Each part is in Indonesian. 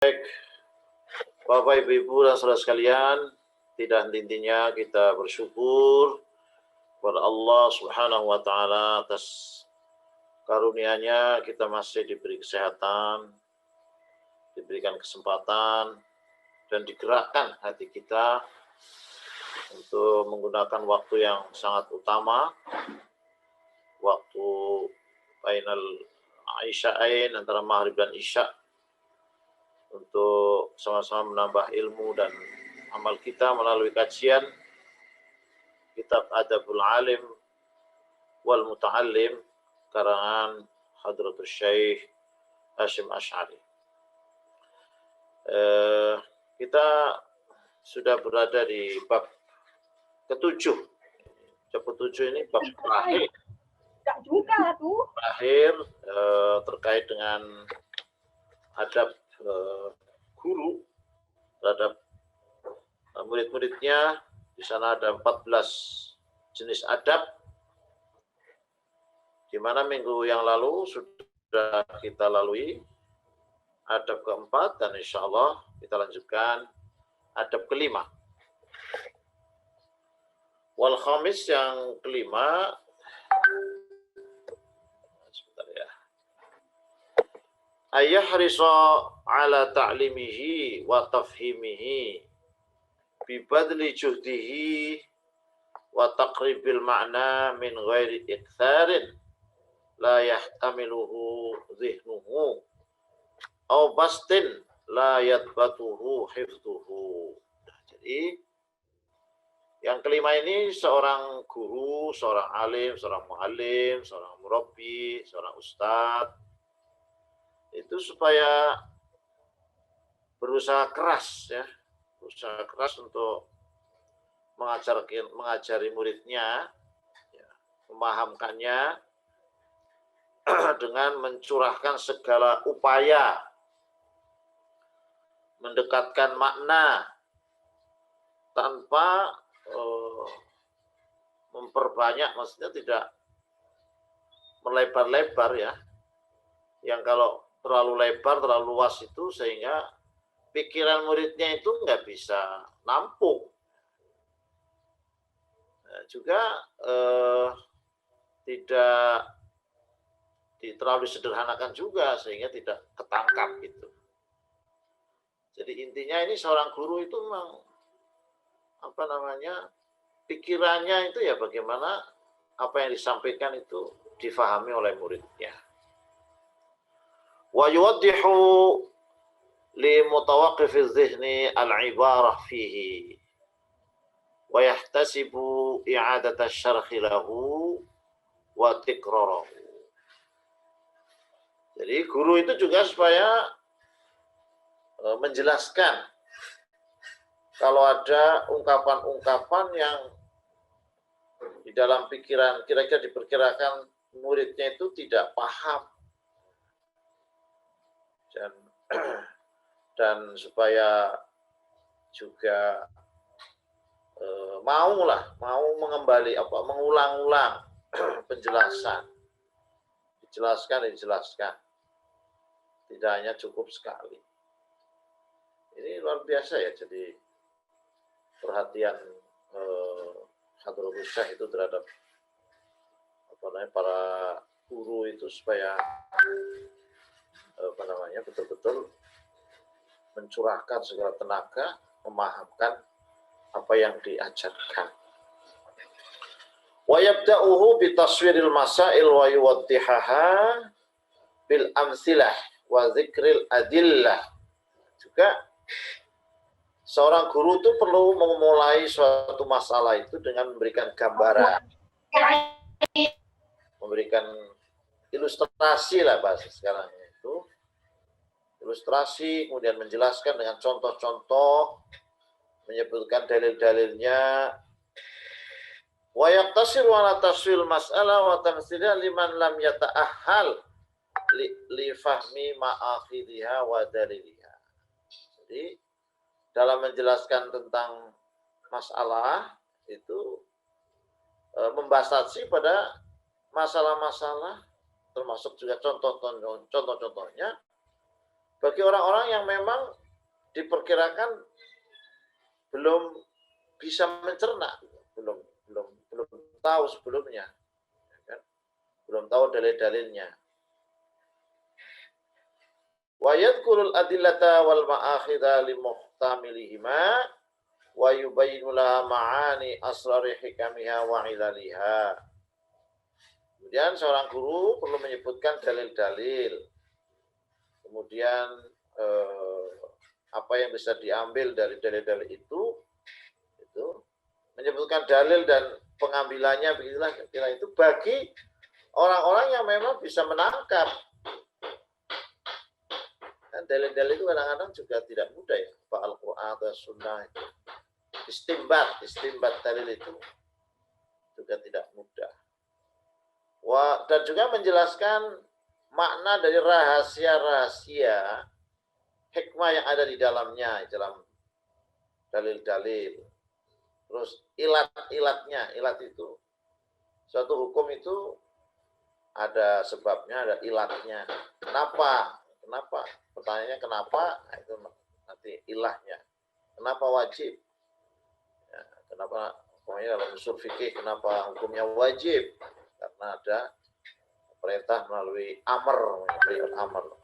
Baik, Bapak Ibu dan saudara sekalian, tidak henti-hentinya kita bersyukur kepada Allah Subhanahu wa taala atas karunia-Nya kita masih diberi kesehatan, diberikan kesempatan dan digerakkan hati kita untuk menggunakan waktu yang sangat utama, waktu bainal Isya'ain antara maghrib dan isya, untuk sama-sama menambah ilmu dan amal kita melalui kajian kitab Adabul Alim wal Muta'allim karangan Hadratus Syekh Hasyim Asy'ari. Kita sudah berada di bab ke-7. Bab ke-7 ini bab terakhir terkait dengan adab guru terhadap murid-muridnya. Di sana ada 14 jenis adab, di mana minggu yang lalu sudah kita lalui adab keempat, dan insya Allah kita lanjutkan adab kelima. Wal khamis, yang kelima, sebentar ya. Ayahrisa ala ta'limihi wa tafhimihi bibadli juhdihi wa taqribil ma'na min ghairi iktharin la yahtamiluhu dhihnuhu aw bastin la yadbatuhu hifduhu. Jadi yang kelima ini seorang guru, seorang alim, seorang muallim, seorang murabbi, seorang ustadz itu supaya berusaha keras ya, berusaha keras untuk mengajari muridnya, ya, memahamkannya dengan mencurahkan segala upaya, mendekatkan makna tanpa memperbanyak, maksudnya tidak melebar-lebar ya, yang kalau terlalu lebar, terlalu luas itu sehingga pikiran muridnya itu nggak bisa nampung. Nah, juga tidak terlalu disederhanakan juga sehingga tidak ketangkap gitu. Jadi intinya ini seorang guru itu memang pikirannya itu ya bagaimana apa yang disampaikan itu difahami oleh muridnya. Wa yuwaddihu li mutawaqqifiz zihni al-ibarah fihi wa yahtasibu i'adata asy-syarhi lahu wa tikrarahu. Jadi guru itu juga supaya menjelaskan kalau ada ungkapan-ungkapan yang di dalam pikiran kira-kira diperkirakan muridnya itu tidak paham, dan supaya juga mau mengulang-ulang penjelasan, dijelaskan, tidak hanya cukup sekali. Ini luar biasa ya, jadi perhatian Hadratus Syekh itu terhadap para guru itu supaya betul-betul mencurahkan segala tenaga memahamkan apa yang diajarkan. Wa yabda'uhu bi taswiril masail wa yuwaddihaha bil amsilah wa dzikril adillah. Juga seorang guru itu perlu memulai suatu masalah itu dengan memberikan gambaran, memberikan ilustrasi lah bahasa sekarang itu, ilustrasi, kemudian menjelaskan dengan contoh-contoh, menyebutkan dalil-dalilnya. Wa yaqtasiru ala taswil mas'alah wa tamthilha liman lam yata'ahhal li fahmi ma'akhidhiha wa daliliha. Jadi dalam menjelaskan tentang masalah itu membatasi pada masalah-masalah, termasuk juga contoh-contohnya, bagi orang-orang yang memang diperkirakan belum bisa mencerna, belum tahu sebelumnya, ya kan? Belum tahu dalil-dalilnya. Wa yadhkurul adillata wal ma'akhidha li muhtamilihima wa yubayyinu laha ma'ani asrari hikamiha wa ilaliha. Kemudian seorang guru perlu menyebutkan dalil-dalil. Kemudian apa yang bisa diambil dari dalil-dalil itu menyebutkan dalil dan pengambilannya, begitulah kira itu bagi orang-orang yang memang bisa menangkap. Dan dalil-dalil itu kadang-kadang juga tidak mudah ya, Al-Quran atau Sunnah itu. Istimbat dalil itu juga tidak mudah. Dan juga menjelaskan makna dari rahasia-rahasia hikmah yang ada di dalamnya, dalam dalil-dalil. Terus ilat-ilatnya, ilat itu suatu hukum itu ada sebabnya, ada ilatnya. Kenapa? Pertanyaannya kenapa? Nah, itu nanti ilahnya. Kenapa wajib? Ya, kenapa? Pokoknya dalam usul fikih kenapa hukumnya wajib? Karena ada perintah melalui perintah amr.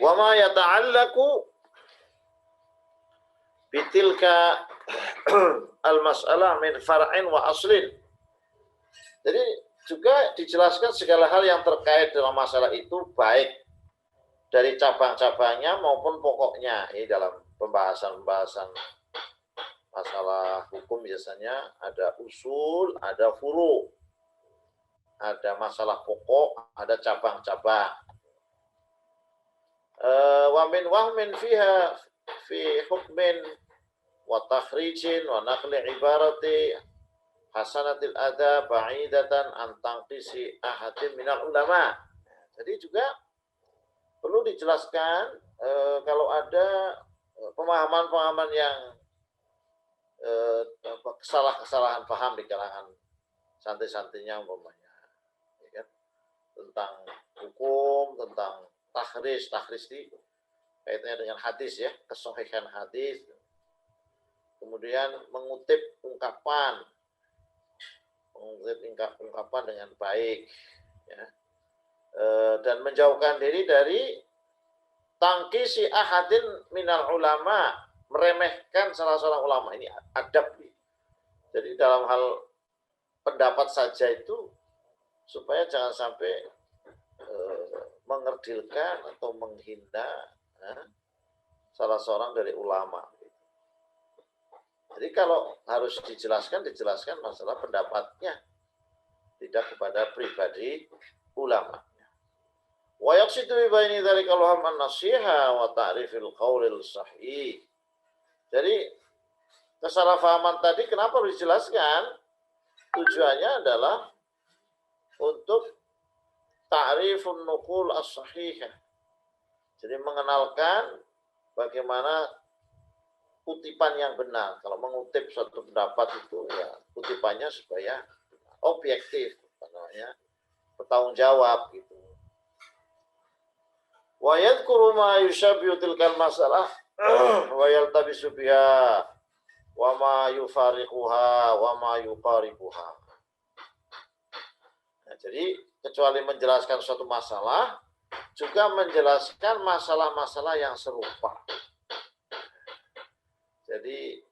Wa ma yata'allaqu bitilka al-mas'alah min far'in wa aslin. Jadi juga dijelaskan segala hal yang terkait dengan masalah itu, baik dari cabang-cabangnya maupun pokoknya. Ini dalam pembahasan masalah hukum biasanya ada usul, ada furu, ada masalah pokok, ada cabang-cabang. Wa min wahmin fiha fi hukmin wa takhrijin wa naqli ibarati hasanatil adab ba'idatan an tanqisi ahadin minal ulama. Jadi juga perlu dijelaskan kalau ada pemahaman-pemahaman yang kesalahan paham di kalangan santri-santrinya umpamanya, ya kan? Tentang hukum, tentang takhris di kaitannya dengan hadis ya, kesahihan hadis. Kemudian mengutip ungkapan dengan baik, ya. Dan menjauhkan diri dari tangkisi ahadin minal ulama, meremehkan salah seorang ulama. Ini adab. Jadi dalam hal pendapat saja itu supaya jangan sampai mengerdilkan atau menghina salah seorang dari ulama. Jadi kalau harus dijelaskan masalah pendapatnya, tidak kepada pribadi ulama. Wa yaqsidu bi baini dzalika al-ham an-nasiha wa ta'rifil qaulil sahih. Jadi kesalahpahaman tadi kenapa harus dijelaskan? Tujuannya adalah untuk ta'rifun nuqul as-sahihah. Jadi mengenalkan bagaimana kutipan yang benar. Kalau mengutip suatu pendapat itu ya kutipannya supaya objektif, bertanggung jawab gitu. Wa yadhkuru ma yushabbihu tilkal masalah wa yaltabisu biha wa ma yufariquha wa ma yuqaribuha. Nah, jadi kecuali menjelaskan suatu masalah, juga menjelaskan masalah-masalah yang serupa. Jadi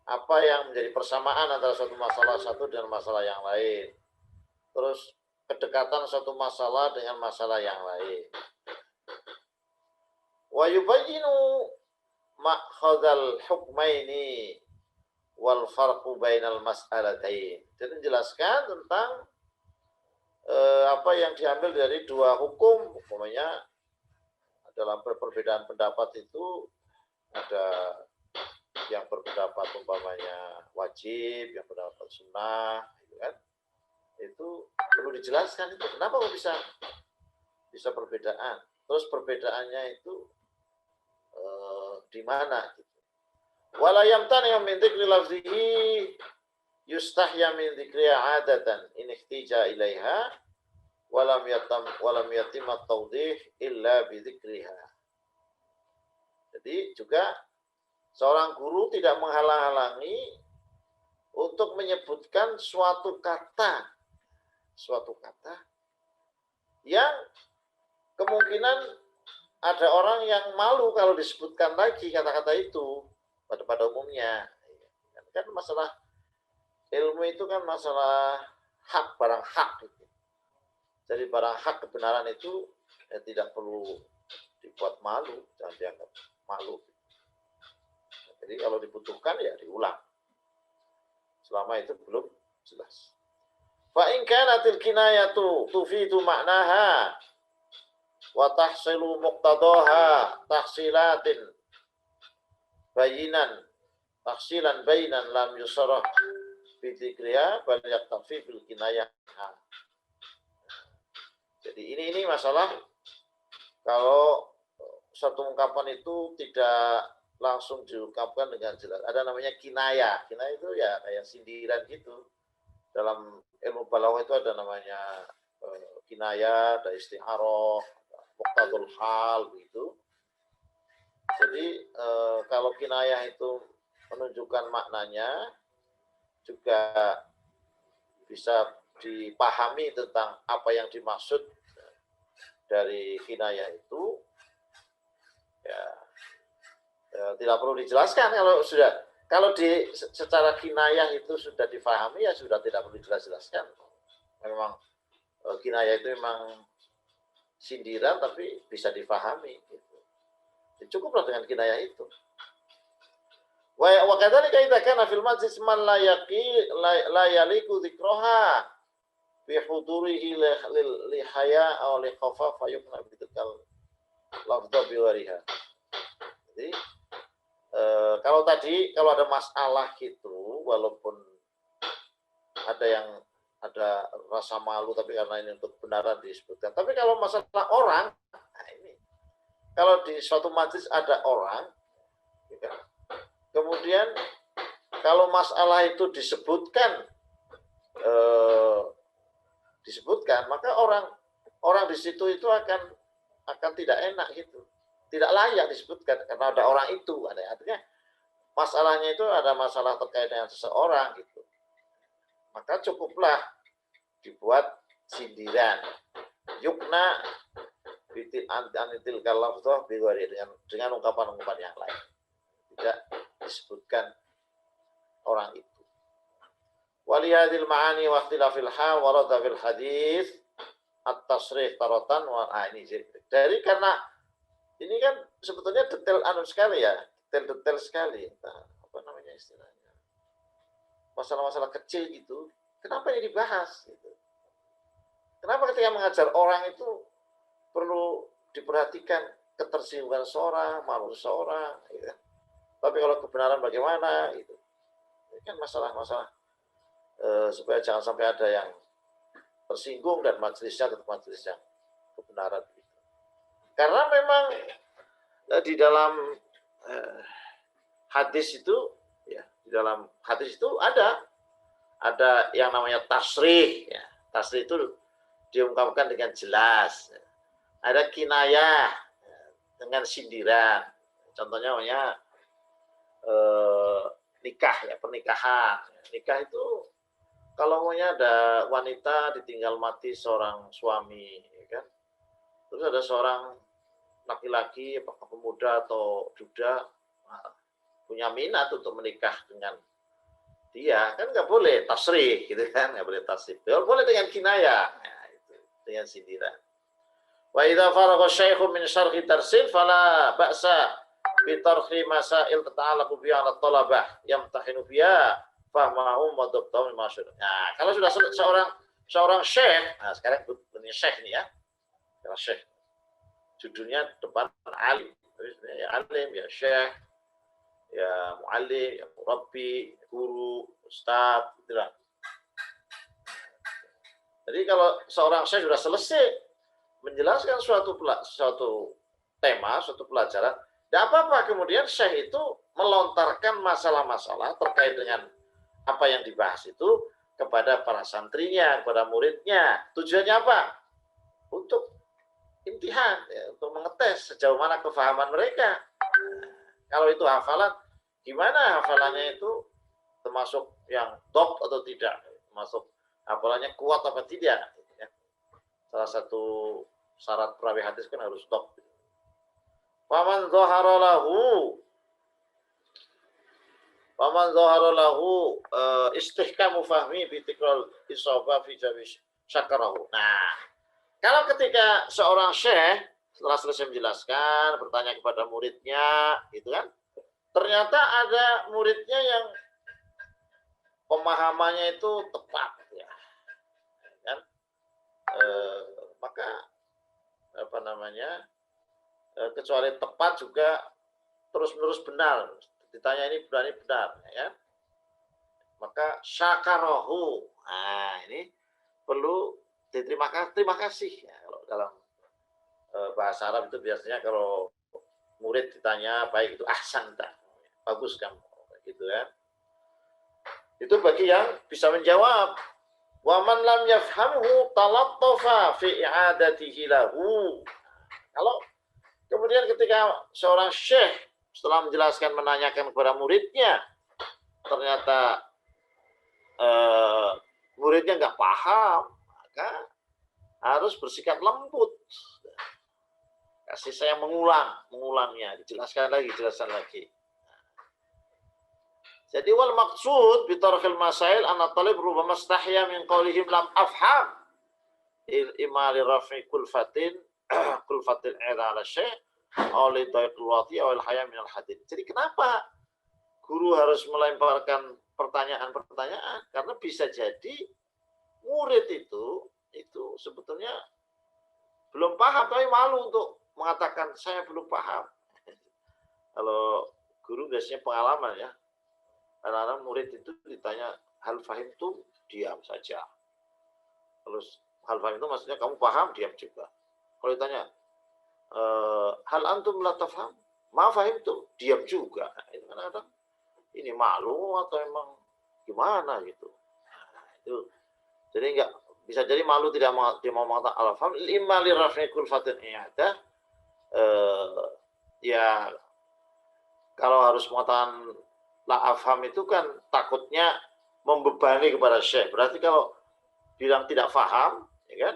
apa yang menjadi persamaan antara suatu masalah satu dengan masalah yang lain. Terus kedekatan suatu masalah dengan masalah yang lain. Wa yubayyinu ma'khadzal hukmaini wal farqu bainal mas'alatain. Jadi menjelaskan tentang apa yang diambil dari dua hukum. Umpamanya dalam perbedaan pendapat itu ada yang berpendapat umpamanya wajib, yang berpendapat sunnah, gitu kan? Itu perlu dijelaskan itu kenapa kok bisa perbedaan. Terus perbedaannya itu di mana? Gitu. Wala yamtani min dzikri lafzihi yustahya min dzikri adatan in ihtija ilaiha walam yatim at-tawdih illa bi dzikriha. Jadi juga seorang guru tidak menghalang-halangi untuk menyebutkan suatu kata yang kemungkinan ada orang yang malu kalau disebutkan lagi kata-kata itu pada umumnya. Kan masalah ilmu itu kan masalah hak, barang hak. Jadi barang hak kebenaran itu ya tidak perlu dibuat malu, jangan dianggap malu. Jadi kalau dibutuhkan ya diulang. Selama itu belum jelas. Fa in kanatil kinayatu tufidu ma'naha wa tahsilu muqtadaha tahsilatin tahsilan bayinan lam yusarah bi dzikriha bal yaktafi bil kinayah. Jadi ini masalah kalau satu ungkapan itu tidak langsung diungkapkan dengan jelas. Ada namanya kinayah. Kinayah itu ya kayak sindiran gitu. Dalam ilmu balaghah itu ada namanya kinayah, ada isti'arah, muqtadul hal gitu. Jadi kalau kinayah itu menunjukkan maknanya juga bisa dipahami tentang apa yang dimaksud dari kinayah itu ya tidak perlu dijelaskan kalau secara kinayah itu sudah dipahami ya sudah tidak perlu dijelaskan. Memang kinayah itu memang sindiran tapi bisa dipahami gitu. Cukuplah dengan kinayah itu. Wa kadzalika idza kana fil majlis man la yaliku dzikraha bi hudurihi li haya aw li khafa fa yukna bi tilkal lafdha bi wariha. Jadi kalau ada masalah gitu, walaupun ada rasa malu tapi karena ini untuk kebenaran disebutkan. Tapi kalau masalah orang, nah ini kalau di suatu majelis ada orang, gitu, kemudian kalau masalah itu disebutkan, maka orang di situ itu akan tidak enak gitu. Tidak layak disebutkan karena ada orang itu, artinya masalahnya itu ada masalah terkait dengan seseorang gitu. Maka cukuplah dibuat sindiran. Yukna bitil anitil kalaftoh biwari dengan ungkapan-ungkapan yang lain. Tidak disebutkan orang itu. Walihadil ma'ani wa ikhtilafil hal warada fil hadis at-tasrih taratan ini dari karena ini kan sebetulnya detail sekali ya, detail sekali. Apa namanya istilahnya? Masalah-masalah kecil gitu. Kenapa ini dibahas? Gitu. Kenapa ketika mengajar orang itu perlu diperhatikan ketersinggungan seorang, malu seorang, gitu. Tapi kalau kebenaran bagaimana? Gitu. Ini kan masalah-masalah supaya jangan sampai ada yang tersinggung dan majelisnya tetap majelis yang kebenaran. Karena memang di dalam hadis itu ya, di dalam hadis itu ada yang namanya tasrih ya. Tasrih itu diungkapkan dengan jelas. Ada kinayah dengan sindiran. Contohnya namanya nikah ya, pernikahan. Nikah itu kalau maunya ada wanita ditinggal mati seorang suami ya kan. Terus ada seorang laki-laki, apakah pemuda atau duda, punya minat untuk menikah dengan dia, kan nggak boleh tasrih, gitu kan, nggak boleh tasrih. Boleh dengan kinayah, itu, dengan sindiran. Wa idza faragha syaikhu min syarhi tarsil fala ba'sa bi tarhi masail tata'allaqu bi ala talabah yamtahinu biha fahmahum wa dabtahum masyhur. Nah, kalau sudah seorang syekh, nah sekarang punya syekh nih ya. Kalau syekh judulnya depan alim, ya alim, ya syekh, ya muallim, ya murabbi, guru, ustaz, itulah. Jadi kalau seorang syekh sudah selesai menjelaskan suatu tema, suatu pelajaran, tidak apa-apa kemudian syekh itu melontarkan masalah-masalah terkait dengan apa yang dibahas itu kepada para santrinya, kepada muridnya. Tujuannya apa? Untuk imtihan, ya, untuk mengetes sejauh mana kefahaman mereka. Kalau itu hafalan, gimana hafalannya itu termasuk yang top atau tidak? Termasuk hafalannya kuat apa tidak? Salah satu syarat perawi hadis kan harus top. Faman zahara lahu istihkamu fahmi bi tikral isabah fi jawi syakarahu. Nah, kalau ketika seorang syekh setelah selesai menjelaskan, bertanya kepada muridnya, gitu kan, ternyata ada muridnya yang pemahamannya itu tepat, ya, kan? Maka apa namanya? Kecuali tepat juga terus-menerus benar. Ditanya ini benar, ya. Maka syakarahu. Nah, ini perlu terima kasih. Ya, kalau dalam bahasa Arab itu biasanya kalau murid ditanya baik itu ahsanta, bagus kamu, gitu ya. Itu bagi yang bisa menjawab. Wa man lam yafhamhu talattafa fi i'adatihi lahu. Kalau kemudian ketika seorang syekh setelah menjelaskan, menanyakan kepada muridnya, ternyata muridnya nggak paham, maka harus bersikap lembut. Kasih saya mengulangnya, dijelaskan lagi. Jadi wal maksud bi tarhil masail anna talib rubama istahya min qawlihim lam afham imali rafi kulfatin ila syekh oleh daiqul wati awal haya minal hadid. Jadi kenapa guru harus melemparkan pertanyaan-pertanyaan? Karena bisa jadi murid itu sebetulnya belum paham tapi malu untuk mengatakan saya belum paham. Kalau guru biasanya pengalaman, ya. Karena murid itu ditanya hal fahim tuh diam saja. Terus hal fahim itu maksudnya kamu paham, diam juga. Kalau ditanya hal antum la tafham, ma fahim tuh diam juga. Nah, itu kadang-kadang ini malu atau emang gimana gitu. Nah, itu jadi enggak bisa jadi malu, tidak mau mengatakan al-faham lima li raf'i kulfatin i'adah. Ya kalau harus mengatakan la afham itu kan takutnya membebani kepada syekh. Berarti kalau bilang tidak faham, ya kan?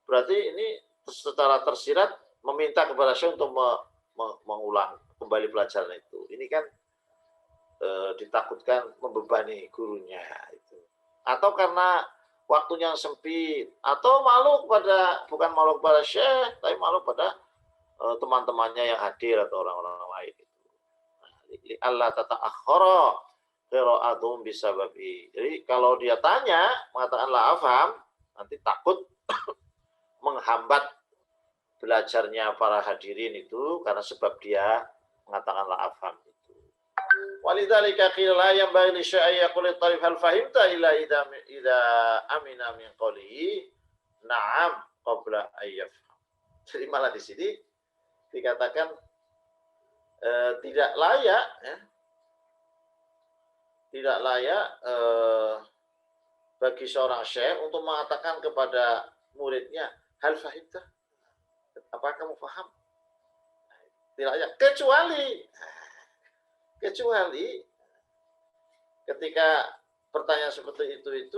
Berarti ini secara tersirat meminta kepada syekh untuk mengulang kembali pelajaran itu. Ini kan ditakutkan membebani gurunya itu. Atau karena waktunya yang sempit, atau malu kepada syekh, tapi malu pada teman-temannya yang hadir atau orang-orang lain itu. Allah tata'akhkhara qira'atuhum bisababi. Jadi kalau dia tanya mengatakan la afham, nanti takut menghambat belajarnya para hadirin itu karena sebab dia mengatakan la afham itu. Walidzalika qila la yanbaghi li syai'in yaqul talib hal fahimta illa idza amina min qawlihi na'am qabla ayyafham. Jadi malah di sini dikatakan tidak layak, ya, tidak layak bagi seorang syekh untuk mengatakan kepada muridnya hal fahimta, apakah kamu paham? Tidak layak, kecuali ketika pertanyaan seperti itu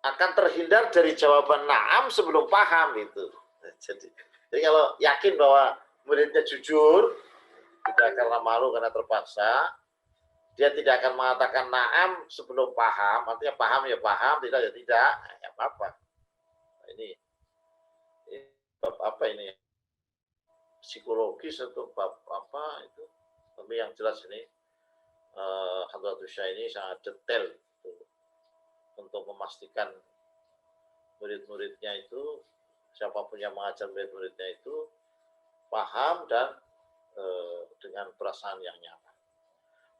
akan terhindar dari jawaban na'am sebelum paham itu. Jadi kalau yakin bahwa muridnya jujur, tidak karena malu, karena terpaksa, dia tidak akan mengatakan na'am sebelum paham. Artinya paham ya paham, tidak ya tidak, ya apa-apa. Ini bab apa ini? Psikologis atau bab apa itu? Tapi yang jelas ini Hadratus Syekh ini sangat detail untuk memastikan murid-muridnya itu, siapapun yang mengajar murid-muridnya itu paham dan dengan perasaan yang nyaman.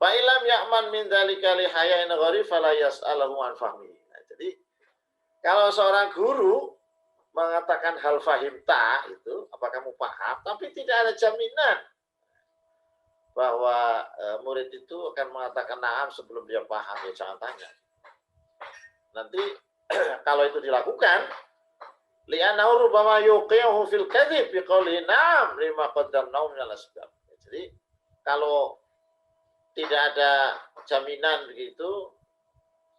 Fa ilam ya'man min dzalika li hayain gharib fala yas'aluhu an fahmi. Nah, jadi kalau seorang guru mengatakan hal fahimta itu, apa kamu paham, tapi tidak ada jaminan bahwa murid itu akan mengatakan na'am sebelum dia paham, ya jangan tanya. Nanti kalau itu dilakukan, li'annahu rubbama yuqi'uhu fil kadhib biqauli na'am lima qaddamnahu minal asbab. Jadi kalau tidak ada jaminan begitu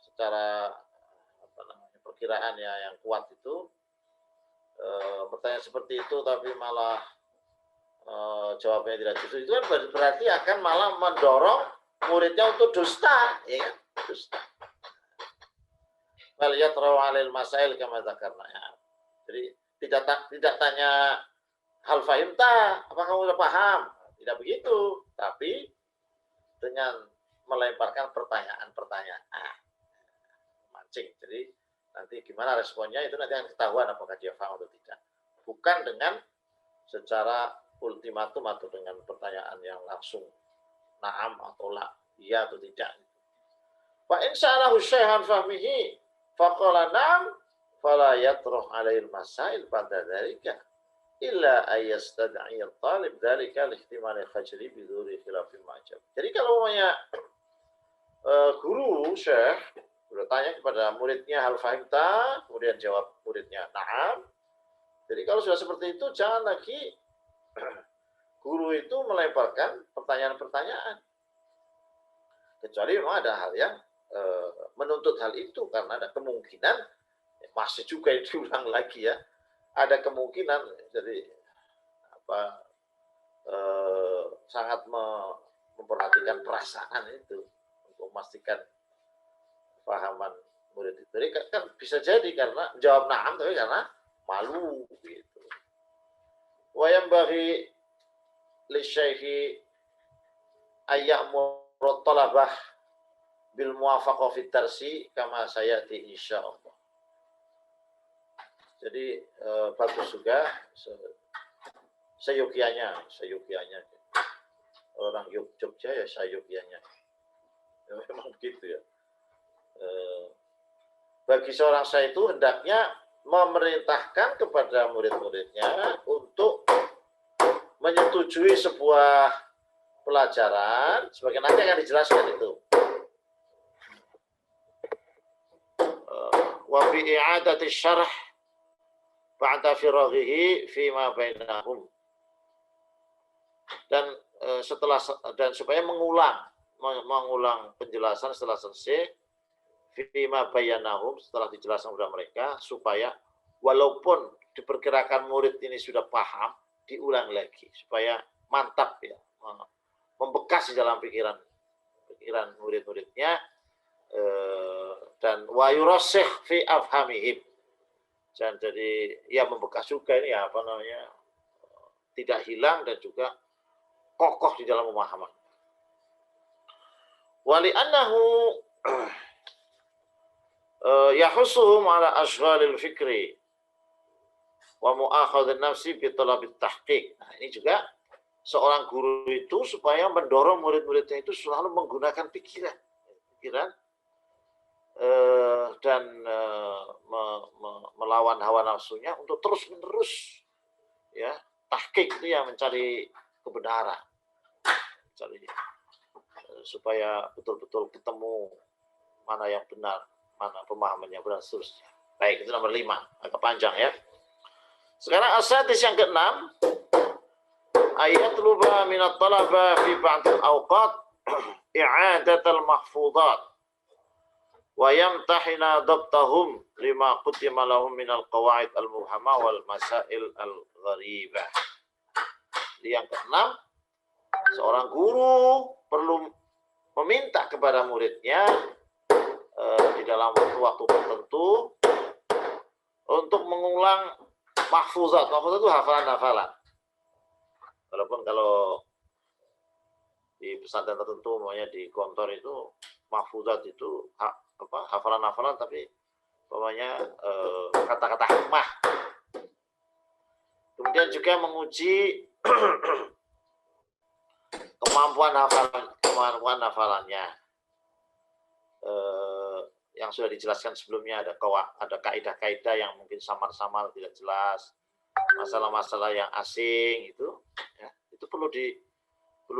secara apa namanya perkiraan ya yang kuat itu pertanyaan seperti itu tapi malah jawabnya tidak justru itu kan berarti akan malah mendorong muridnya untuk dusta, ya kan? Dusta. Wal yatraw 'alal masail kama dzakarna. Jadi tidak tanya hal fahimta, apa kamu sudah paham? Tidak begitu, tapi dengan melemparkan pertanyaan-pertanyaan. Mancing. Jadi nanti gimana responnya itu nanti akan ketahuan apakah dia paham atau tidak. Bukan dengan secara ultimatum atau dengan pertanyaan yang langsung na'am atau la, iya atau tidak. Fa in sa'alahu syai'an fahmihi faqala na'am fala yatrah 'alaihi masail pada dzalika illa ayastad'i at-talib dzalika li-ihtimal al-fajri bi dzuri khilafil ma'jab. Jadi kalau umpamanya guru syekh bertanya kepada muridnya hal fahimta, kemudian jawab muridnya na'am. Jadi kalau sudah seperti itu jangan lagi guru itu melemparkan pertanyaan-pertanyaan. Kecuali memang ada hal yang menuntut hal itu karena ada kemungkinan masih juga diulang lagi ya. Ada kemungkinan jadi apa sangat memperhatikan perasaan itu untuk memastikan pahaman murid itu. Jadi kan bisa jadi karena jawab na'am tapi karena malu gitu. Wa yanbaghi lisyaikhi ayya'muru talabah bil muwafaqah fit tarsi kama sayati insyaallah. Jadi bagus juga seyogianya orang Jogja ya seyogianya. Memang begitu ya. Bagi seorang saya itu hendaknya memerintahkan kepada murid-muridnya untuk menyetujui sebuah pelajaran sebagai nanti akan dijelaskan itu. Wa fi i'adati syarh ba'da firaghihi fi ma bainahum. Dan supaya mengulang penjelasan setelah selesai fima bayanahum setelah dijelaskan kepada mereka supaya walaupun diperkirakan murid ini sudah paham diulang lagi supaya mantap ya membekas di dalam pikiran murid-muridnya dan wa yurasikh fi afhamihim dan jadi ya membekas juga ini ya apa namanya tidak hilang dan juga kokoh di dalam pemahaman. Wali annahu yahussuhum ala ashghalil fikri wa mu'akhadhin nafsi bi talabit tahqiq. Nah, ini juga seorang guru itu supaya mendorong murid-muridnya itu selalu menggunakan pikiran dan melawan hawa nafsunya untuk terus-menerus ya tahqiq itu ya mencari kebenaran, supaya betul-betul ketemu mana yang benar, mana pemahaman yang benar seterusnya. Baik, itu nomor 5, agak panjang ya. Sekarang as-sadis yang ke-6, ayat luba minat talaba fi ba'dil awqat i'adatal mahfudat wa yamtahina dabtahum lima quddima lahum minal qawaid al-muhama wal masail al-gharibah. Yang ke-6, seorang guru perlu meminta kepada muridnya di dalam waktu-waktu tertentu untuk mengulang mahfuzat. Mahfuzat itu hafalan-hafalan. Walaupun kalau di pesantren tertentu, namanya di kantor itu mahfuzat itu hafalan-hafalan, tapi namanya kata-kata hikmah. Kemudian juga menguji kemampuan hafalannya. Yang sudah dijelaskan sebelumnya ada kaidah-kaidah yang mungkin samar-samar tidak jelas, masalah-masalah yang asing itu perlu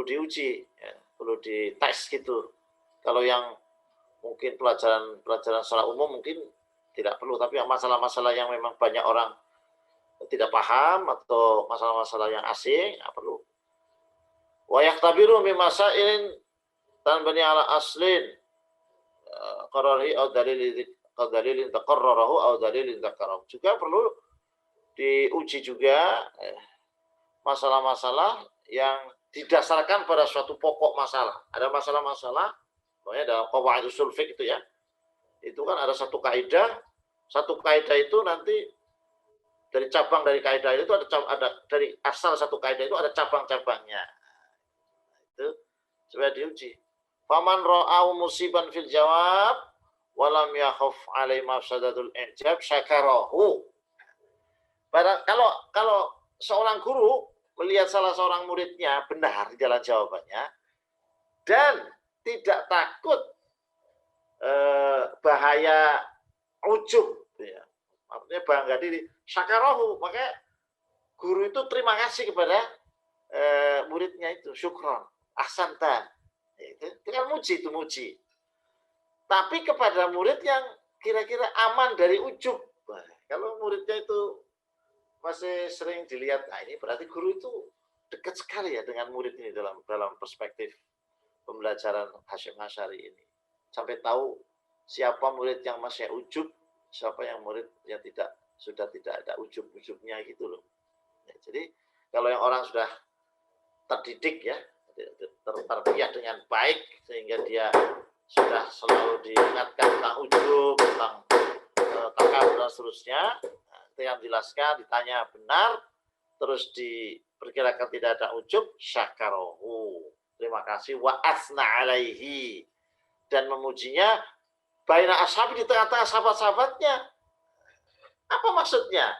diuji ya, perlu dites gitu. Kalau yang mungkin pelajaran secara umum mungkin tidak perlu, tapi yang masalah-masalah yang memang banyak orang tidak paham atau masalah-masalah yang asing, nggak perlu. Wa yaktabiru min masailin tanbani ala aslin qarari atau dalilin taqarrarahu atau dalilin dzakarahu. Juga perlu diuji juga masalah-masalah yang didasarkan pada suatu pokok masalah. Ada masalah-masalah, pokoknya dalam qawaid usul fiqh itu ya, itu kan ada satu kaidah itu nanti dari cabang dari kaidah itu ada dari asal satu kaidah itu ada cabang-cabangnya. Itu supaya diuji. Faman ra'au musiban fil jawab walam yakhaf alai mafsadatul ijab syakarahu. Kalau seorang guru melihat salah seorang muridnya benar di jalan jawabannya dan tidak takut bahaya ujub, ya. Maksudnya bangga diri, syakarahu, maka guru itu terima kasih kepada muridnya itu, syukron, ahsanta, itu kan muji. Tapi kepada murid yang kira-kira aman dari ujub, kalau muridnya itu masih sering dilihat, nah ini berarti guru itu dekat sekali ya dengan murid ini dalam perspektif pembelajaran Hasyim Asy'ari ini. Sampai tahu siapa murid yang masih ujub, siapa yang murid yang sudah tidak ada ujub-ujubnya gitu loh. Ya, jadi kalau yang orang sudah terdidik ya, tertarbiyah dengan baik sehingga dia sudah selalu diingatkan tentang ujub, tentang takabur dan seterusnya, yang dijelaskan, ditanya benar, terus diperkirakan tidak ada ujub, syakarahu, terima kasih, wa asna alaihi, dan memujinya baina ashabi, di tengah-tengah sahabat-sahabatnya. Apa maksudnya?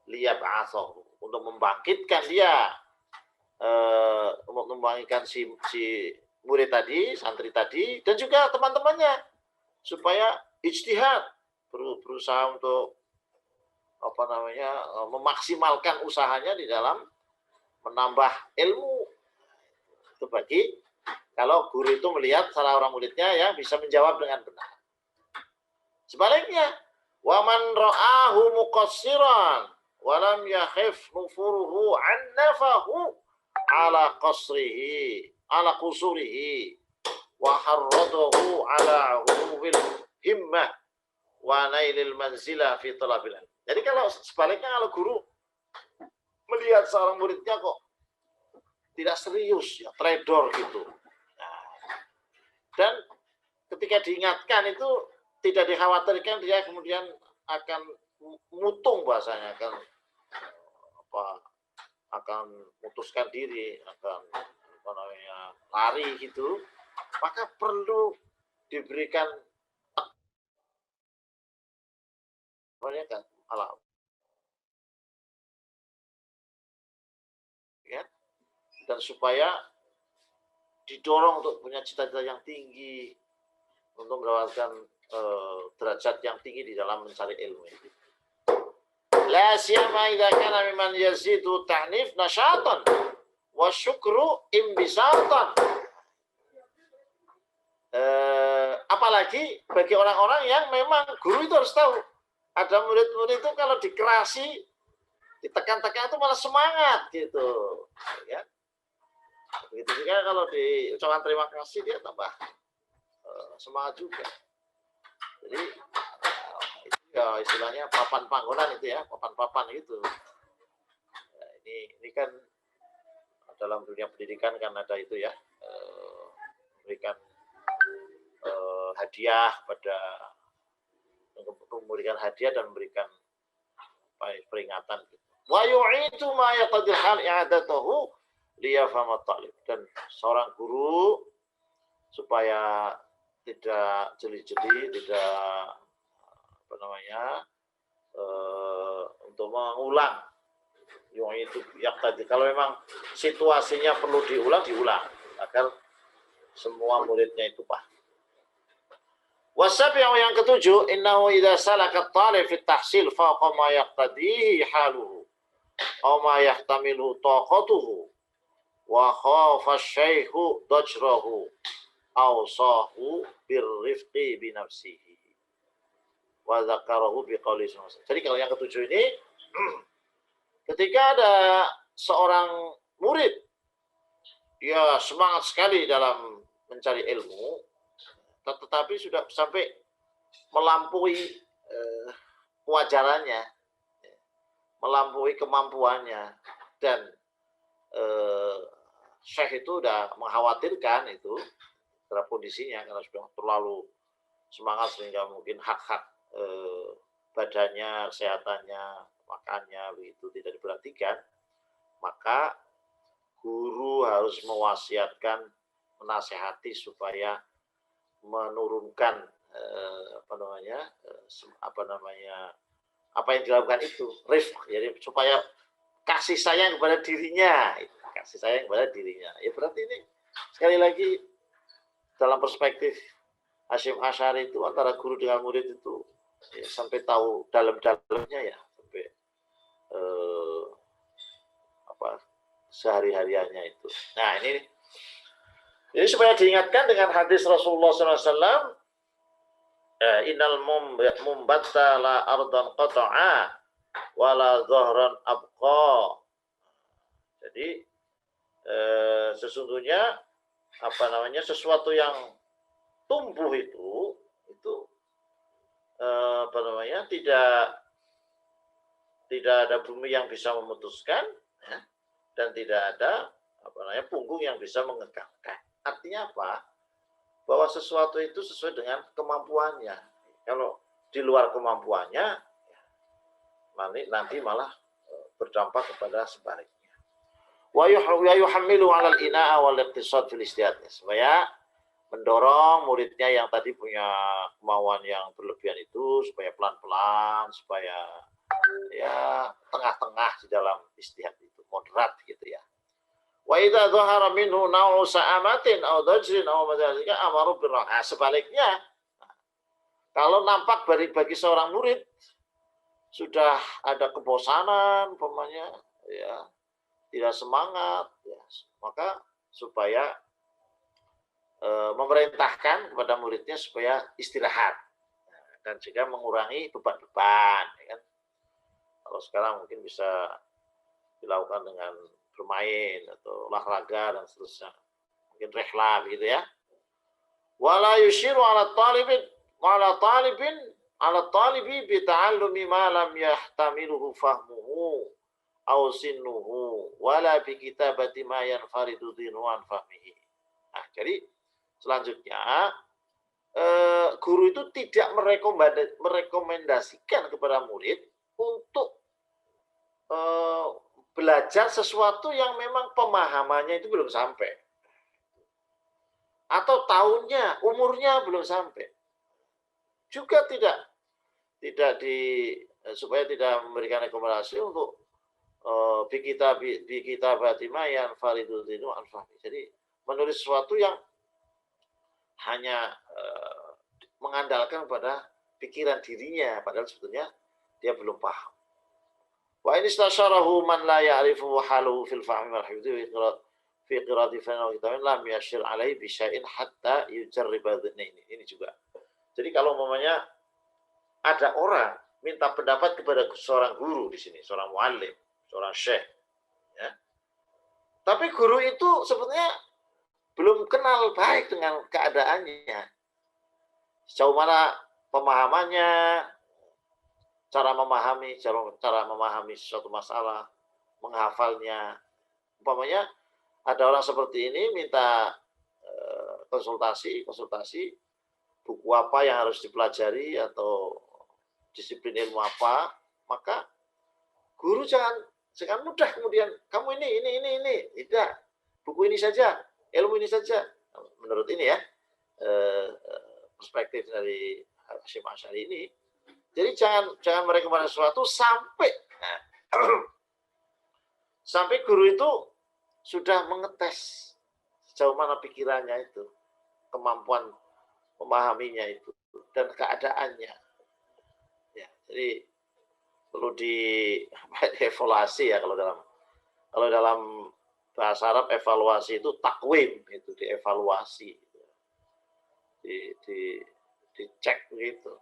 Liyab'atsahu, untuk membangkitkan dia, untuk membangkitkan si murid tadi, santri tadi, dan juga teman-temannya, supaya ijtihad, berusaha untuk memaksimalkan usahanya di dalam menambah ilmu. Itu bagi kalau guru itu melihat salah orang muridnya ya bisa menjawab dengan benar. Sebaliknya, waman ra'ahu muqassiran walam yakhif nufuruhu an nafahu ala qusurihi wa harradahu ala ulumil himmah wa nailil manzilah fi talabil ilm. Jadi kalau sebaliknya, kalau guru melihat seorang muridnya kok tidak serius, ya trader gitu. Nah, dan ketika diingatkan itu tidak dikhawatirkan dia kemudian akan mutung, bahasanya akan memutuskan diri, akan lari gitu, maka perlu diberikan alam, ya, dan supaya didorong untuk punya cita-cita yang tinggi, untuk mendapatkan derajat yang tinggi di dalam mencari ilmu itu. La siyama idza kana mimman yazidu ta'nif nasyatan wa syukru imbisatan. Apalagi bagi orang-orang yang memang guru itu harus tahu, ada murid-murid itu kalau dikerasi, ditekan-tekan itu malah semangat gitu, ya. Begitu juga kalau diucapkan terima kasih, dia tambah semangat juga. Jadi itu ya istilahnya papan panggonan itu ya, papan-papan gitu. Nah, ini kan dalam dunia pendidikan kan ada itu ya, memberikan hadiah pada, memberikan hadiah dan memberikan peringatan. Wa yu'itu ma yaqdir hal i'adatuhu liyafhama talib, dan seorang guru supaya tidak jeli-jeli, tidak untuk mengulang yang itu tadi. Kalau memang situasinya perlu diulang agar semua muridnya itu paham. Wasab yang ketujuh, innahu idza salaka talib fi tahsil fawqa ma yaqtadihi haluhu aw ma yahtamilu taqatuhu wa khafa asy-syaikhu dajrahu aw sahu birrifqi bi nafsihi wa dzakarahu bi qouli. Jadi kalau yang ketujuh ini Ketika ada seorang murid, dia semangat sekali dalam mencari ilmu, tetapi sudah sampai melampaui kewajarannya, melampaui kemampuannya, dan Syekh itu udah mengkhawatirkan itu terhadap kondisinya karena sudah terlalu semangat sehingga mungkin hak-hak badannya, kesehatannya, makannya begitu tidak diperhatikan, maka guru harus mewasiatkan, menasehati supaya menurunkan apa yang dilakukan itu, rifq, jadi supaya kasih sayang kepada dirinya, kasih sayang kepada dirinya. Ya berarti ini sekali lagi dalam perspektif Hasyim Asy'ari itu antara guru dengan murid itu ya, sampai tahu dalam-dalamnya ya, sampai sehari-hariannya itu. Nah ini supaya diingatkan dengan hadis Rasulullah SAW, innal mumbatta la ardan qata'a wala dhahran abqa. Jadi sesungguhnya sesuatu yang tumbuh itu tidak ada bumi yang bisa memutuskan, ya, dan tidak ada punggung yang bisa mengegangkan. Artinya apa? Bahwa sesuatu itu sesuai dengan kemampuannya. Kalau di luar kemampuannya, nanti malah berdampak kepada sebaliknya. Wa yuhammilu 'alal ina'a wal iqtisad fil istihad, supaya mendorong muridnya yang tadi punya kemauan yang berlebihan itu supaya pelan-pelan, supaya ya tengah-tengah di dalam istihad itu, moderat gitu ya. Wa idza dhahara minhu naw'u sa'amatin aw dajrin aw madzalika amaru birrah. Sebaliknya, kalau nampak bagi seorang murid sudah ada kebosanan umpamanya, ya, tidak semangat, ya, maka supaya memerintahkan kepada muridnya supaya istirahat dan juga mengurangi beban-beban, ya kan? Kalau sekarang mungkin bisa dilakukan dengan bermain atau olahraga dan seterusnya, mungkin rehla begitu ya. Wala yushiru ala talibi bi ta'allumi ma lam yahtamiluhu fahmuhu aw sinnuhu wala bi kitabati ma yanfaridu dinu an fahmihi. Nah, jadi selanjutnya guru itu tidak merekomendasikan kepada murid untuk belajar sesuatu yang memang pemahamannya itu belum sampai, atau tahunnya, umurnya belum sampai. Juga supaya tidak memberikan rekomendasi untuk bikitabati ma yanfaridu dinu an fahmi. Jadi menulis sesuatu yang hanya mengandalkan pada pikiran dirinya, padahal sebetulnya dia belum paham. Wa in istasyarahu man la ya'rifu haluhu fil fahmi wal hifdzi fi qira'ati fanna kitabin lam yashir alaihi bi syai'in hatta yujarriba dhannaini. Ini juga. Jadi kalau umpamanya ada orang minta pendapat kepada seorang guru di sini, seorang muallim, seorang syekh, ya. Tapi guru itu sebetulnya belum kenal baik dengan keadaannya. Sejauh mana pemahamannya, cara memahami suatu masalah, menghafalnya. Umpamanya ada orang seperti ini minta konsultasi buku apa yang harus dipelajari atau disiplin ilmu apa, maka guru jangan mudah kemudian kamu ini tidak, buku ini saja, ilmu ini saja. Menurut ini ya perspektif dari Hasyim Asy'ari ini. Jadi jangan merekomendasikan sesuatu sampai guru itu sudah mengetes sejauh mana pikirannya itu, kemampuan memahaminya itu, dan keadaannya. Ya, jadi perlu dievaluasi ya, kalau dalam bahasa Arab evaluasi itu takwim, itu dievaluasi, dicek begitu.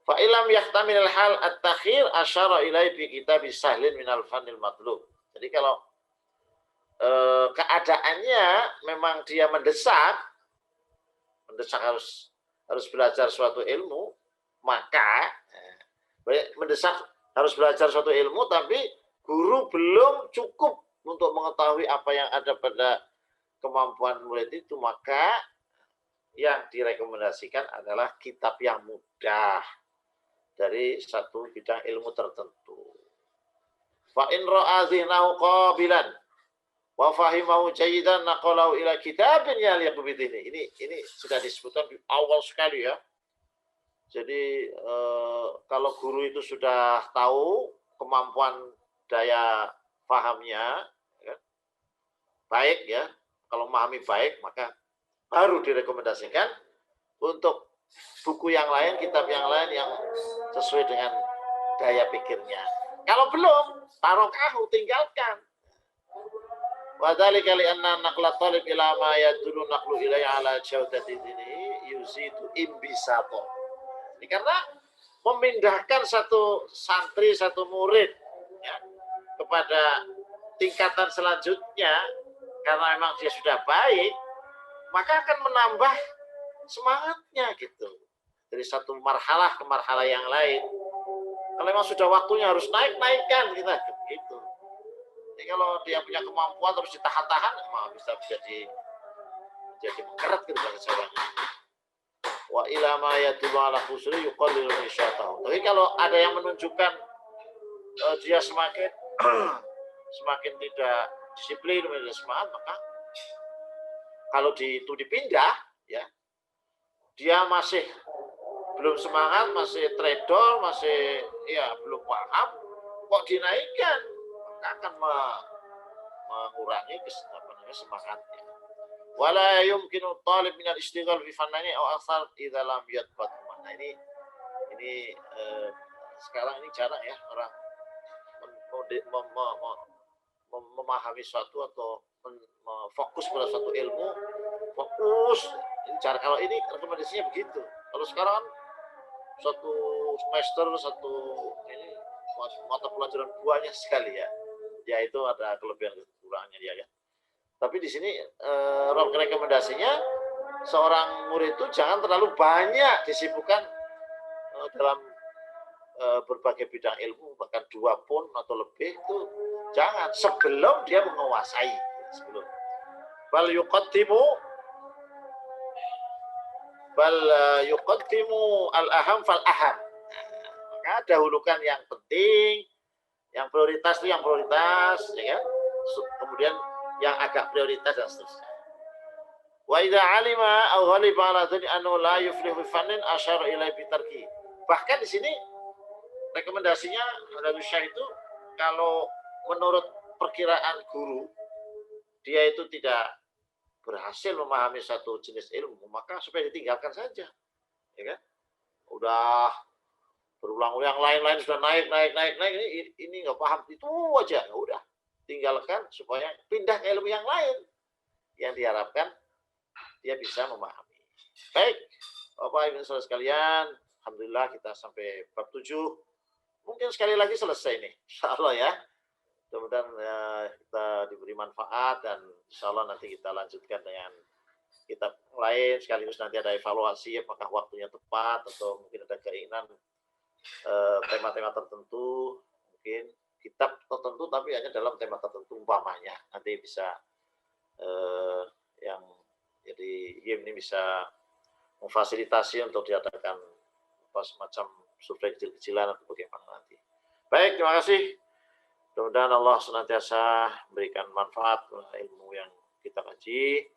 Fa ilam yahtamil hal at-takhir asyara ilai bi kitabis sahlin minal fanil matlub. Jadi kalau keadaannya memang dia mendesak harus belajar suatu ilmu, maka mendesak harus belajar suatu ilmu, tapi guru belum cukup untuk mengetahui apa yang ada pada kemampuan murid itu, maka yang direkomendasikan adalah kitab yang mudah dari satu bidang ilmu tertentu. Fa in ra'a dhihnahu qabilan wa fahimahu jayidan naqalahu ila kitabin yaliqu bidhini. Ini sudah disebutkan di awal sekali ya. Jadi kalau guru itu sudah tahu kemampuan daya pahamnya ya, baik ya, kalau memahami baik, maka baru direkomendasikan untuk buku yang lain, kitab yang lain yang sesuai dengan daya pikirnya. Kalau belum, tarokahu, tinggalkan. Wadhalika li'anna naqla talib ila ma yadullu naqlu ilayya ala jawdati dinihi yuzidu imbisato. Ini karena memindahkan satu santri, satu murid ya, kepada tingkatan selanjutnya, karena memang dia sudah baik, maka akan menambah semangatnya gitu. Dari satu marhalah ke marhalah yang lain. Kalau memang sudah waktunya harus naikkan kita gitu. Jadi kalau dia punya kemampuan terus ditahan-tahan, bisa jadi mengkeret gitu bahasa Jawanya. Wa ila ma yadullu ala khusri yuqallilu nisyatahu. Tapi kalau ada yang menunjukkan dia semakin tidak disiplin, tidak semangat, maka kalau itu dipindah ya, dia masih belum semangat, masih trader, masih ya belum paham, kok dinaikkan, maka akan mengurangi semangatnya. Wala yumkinu talib min al-ishtighal fi fannani aw aksar idza lam yatbat. Nah ini sekarang ini jarang ya orang memahami suatu atau fokus pada suatu ilmu, fokus. Ini cara, kalau ini rekomendasinya begitu. Kalau sekarang satu semester satu ini mata pelajaran banyak sekali ya. Ya itu ada kelebihan kekurangannya dia ya. Tapi di sini rekomendasinya seorang murid itu jangan terlalu banyak disibukkan dalam berbagai bidang ilmu, bahkan 2 pun atau lebih itu jangan sebelum dia menguasai. Sebelum bal yuqaddimu al-aham fal aham. Maka dahulukan yang penting, yang prioritas itu yang prioritas ya kan? Kemudian yang agak prioritas dan seterusnya. Wa idza alima aw ghaliba ala dzani annahu la yuflihu fi fannin asyara ila bitarki. Bahkan di sini rekomendasinya dari Syekh itu kalau menurut perkiraan guru dia itu tidak berhasil memahami satu jenis ilmu, maka supaya ditinggalkan saja. Ya kan? Udah berulang-ulang, yang lain-lain sudah naik ini nggak paham, itu aja, ya udah tinggalkan supaya pindah ke ilmu yang lain yang diharapkan dia bisa memahami. Baik, Bapak Ibu saudara sekalian, alhamdulillah kita sampai bab 7. Mungkin sekali lagi selesai nih, insyaallah ya. Mudah-mudahan kita diberi manfaat dan insyaallah nanti kita lanjutkan dengan kitab lain, sekaligus nanti ada evaluasi apakah waktunya tepat atau mungkin ada keinginan tema-tema tertentu, mungkin kitab tertentu tapi hanya dalam tema tertentu umpamanya. Nanti bisa yang jadi ini bisa memfasilitasi untuk diadakan semacam survei kecil-kecilan atau bagaimana nanti. Baik, terima kasih. Mudah-mudahan Allah senantiasa memberikan manfaat ilmu yang kita kaji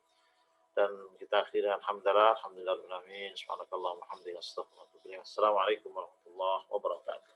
dan kita akhiri dengan alhamdulillah, alhamdulillahirabbil alamin. Subhanakallahumma wa bihamdika astaghfiruka wa atubu ilaik. Assalamualaikum warahmatullahi wabarakatuh.